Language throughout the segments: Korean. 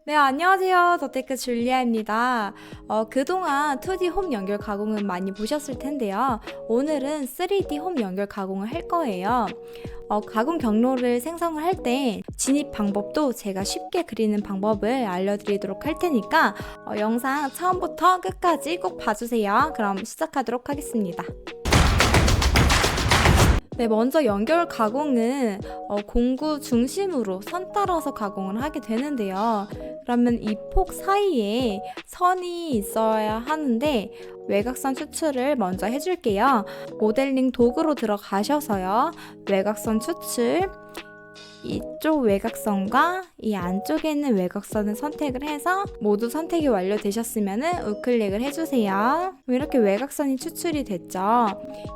네, 안녕하세요. 더테크 줄리아입니다. 그동안 2D 홈 연결 가공은 많이 보셨을 텐데요. 오늘은 3D 홈 연결 가공을 할 거예요. 가공 경로를 생성을 할 때 진입 방법도 제가 쉽게 그리는 방법을 알려드리도록 할 테니까 영상 처음부터 끝까지 꼭 봐주세요. 그럼 시작하도록 하겠습니다. 네, 먼저 연결 가공은 공구 중심으로 선 따라서 가공을 하게 되는데요. 그러면 이 폭 사이에 선이 있어야 하는데 외곽선 추출을 먼저 해줄게요. 모델링 도구로 들어가셔서요. 외곽선 추출, 이쪽 외곽선과 이 안쪽에 있는 외곽선을 선택을 해서 모두 선택이 완료되셨으면 우클릭을 해주세요. 이렇게 외곽선이 추출이 됐죠.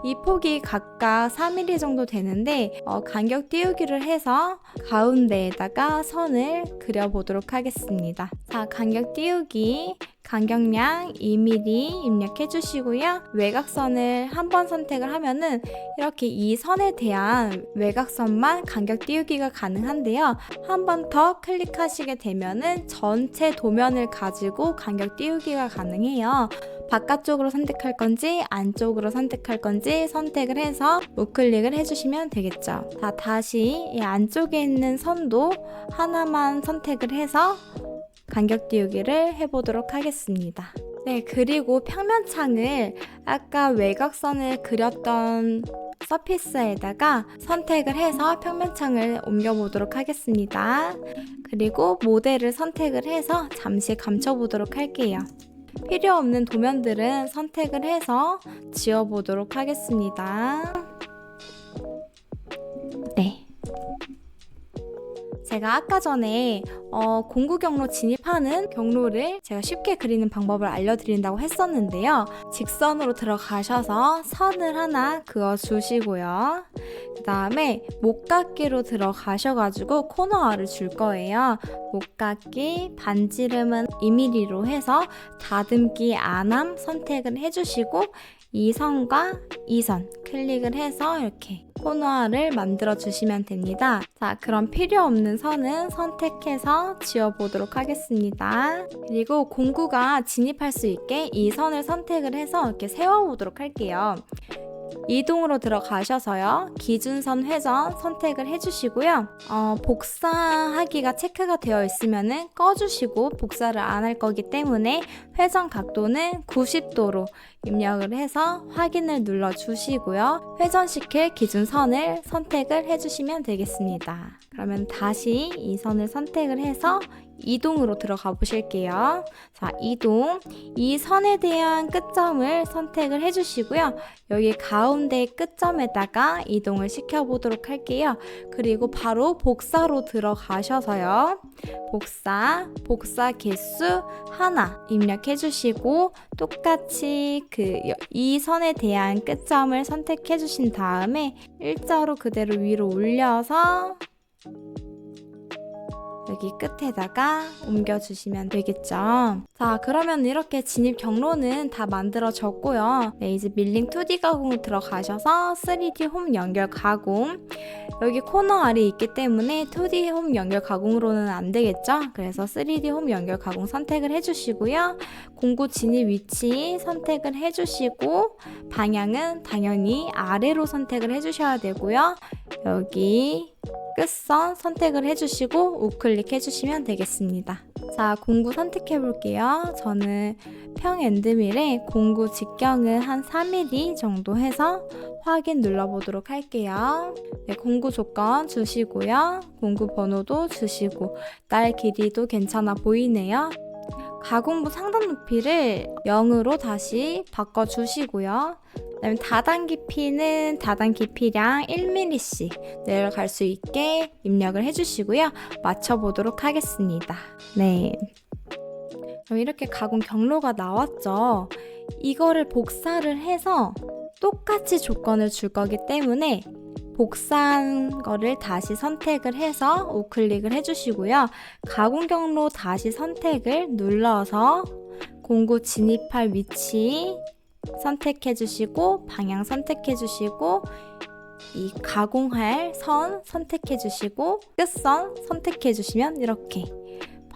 이 폭이 각각 4mm 정도 되는데 간격 띄우기를 해서 가운데에다가 선을 그려보도록 하겠습니다. 자, 간격 띄우기, 간격량 2mm 입력해 주시고요. 외곽선을 한번 선택을 하면은 이렇게 이 선에 대한 외곽선만 간격 띄우기가 가능한데요. 한 번 더 클릭하시게 되면은 전체 도면을 가지고 간격 띄우기가 가능해요. 바깥쪽으로 선택할 건지 안쪽으로 선택할 건지 선택을 해서 우클릭을 해주시면 되겠죠. 자, 다시 이 안쪽에 있는 선도 하나만 선택을 해서 간격 띄우기를 해보도록 하겠습니다. 네, 그리고 평면창을 아까 외곽선을 그렸던 서피스에다가 선택을 해서 평면창을 옮겨보도록 하겠습니다. 그리고 모델을 선택을 해서 잠시 감춰보도록 할게요. 필요 없는 도면들은 선택을 해서 지워보도록 하겠습니다. 네. 제가 아까 전에 공구 경로 진입하는 경로를 제가 쉽게 그리는 방법을 알려드린다고 했었는데요. 직선으로 들어가셔서 선을 하나 그어주시고요. 그 다음에 목깎이로 들어가셔가지고 코너화를 줄 거예요. 목깎이 반지름은 2mm로 해서 다듬기 안함 선택을 해주시고 이 선과 이 선 클릭을 해서 이렇게 코너화를 만들어 주시면 됩니다. 자, 그럼 필요 없는 선은 선택해서 지워보도록 하겠습니다. 그리고 공구가 진입할 수 있게 이 선을 선택을 해서 이렇게 세워보도록 할게요. 이동으로 들어가셔서요. 기준선 회전 선택을 해주시고요. 복사하기가 체크가 되어 있으면 꺼주시고 복사를 안 할 거기 때문에 회전 각도는 90도로 입력을 해서 확인을 눌러주시고요. 회전시킬 기준선을 선택을 해주시면 되겠습니다. 그러면 다시 이 선을 선택을 해서 이동으로 들어가 보실게요. 자, 이동. 이 선에 대한 끝점을 선택을 해주시고요. 여기 가운데 끝점에다가 이동을 시켜보도록 할게요. 그리고 바로 복사로 들어가셔서요. 복사 개수 하나 입력해주시고 똑같이 이 선에 대한 끝점을 선택해주신 다음에 일자로 그대로 위로 올려서 여기 끝에다가 옮겨주시면 되겠죠. 자, 그러면 이렇게 진입 경로는 다 만들어졌고요. 네, 이제 밀링 2D 가공 들어가셔서 3D 홈 연결 가공. 여기 코너 알이 있기 때문에 2D 홈 연결 가공으로는 안 되겠죠. 그래서 3D 홈 연결 가공 선택을 해주시고요. 공구 진입 위치 선택을 해주시고 방향은 당연히 아래로 선택을 해주셔야 되고요. 여기 끝선 선택을 해주시고 우클릭 해주시면 되겠습니다. 자, 공구 선택해 볼게요. 저는 평 엔드밀에 공구 직경은 한 4mm 정도 해서 확인 눌러보도록 할게요. 네, 공구 조건 주시고요. 공구 번호도 주시고 날 길이도 괜찮아 보이네요. 가공부 상단 높이를 0으로 다시 바꿔주시고요. 그다음에 다단 깊이는 다단 깊이량 1mm씩 내려갈 수 있게 입력을 해주시고요. 맞춰보도록 하겠습니다. 네. 그럼 이렇게 가공 경로가 나왔죠. 이거를 복사를 해서 똑같이 조건을 줄 거기 때문에 복사한 거를 다시 선택을 해서 우클릭을 해주시고요. 가공 경로 다시 선택을 눌러서 공구 진입할 위치 선택해 주시고 방향 선택해 주시고 이 가공할 선 선택해 주시고 끝선 선택해 주시면 이렇게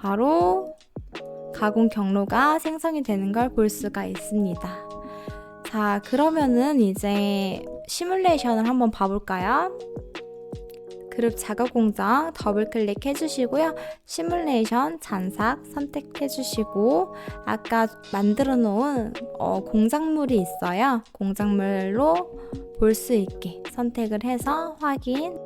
바로 가공 경로가 생성이 되는 걸 볼 수가 있습니다. 자, 그러면은 이제 시뮬레이션을 한번 봐볼까요? 그룹 작업 공장 더블 클릭해 주시고요. 시뮬레이션 잔삭 선택해 주시고 아까 만들어 놓은 공작물이 있어요. 공작물로 볼 수 있게 선택을 해서 확인.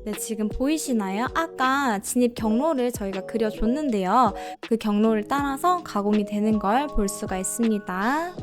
네, 지금 보이시나요? 아까 진입 경로를 저희가 그려줬는데요. 그 경로를 따라서 가공이 되는 걸 볼 수가 있습니다.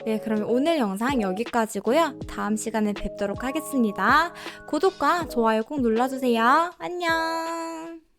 네, 그럼 오늘 영상 여기까지고요. 다음 시간에 뵙도록 하겠습니다. 구독과 좋아요 꼭 눌러주세요. 안녕!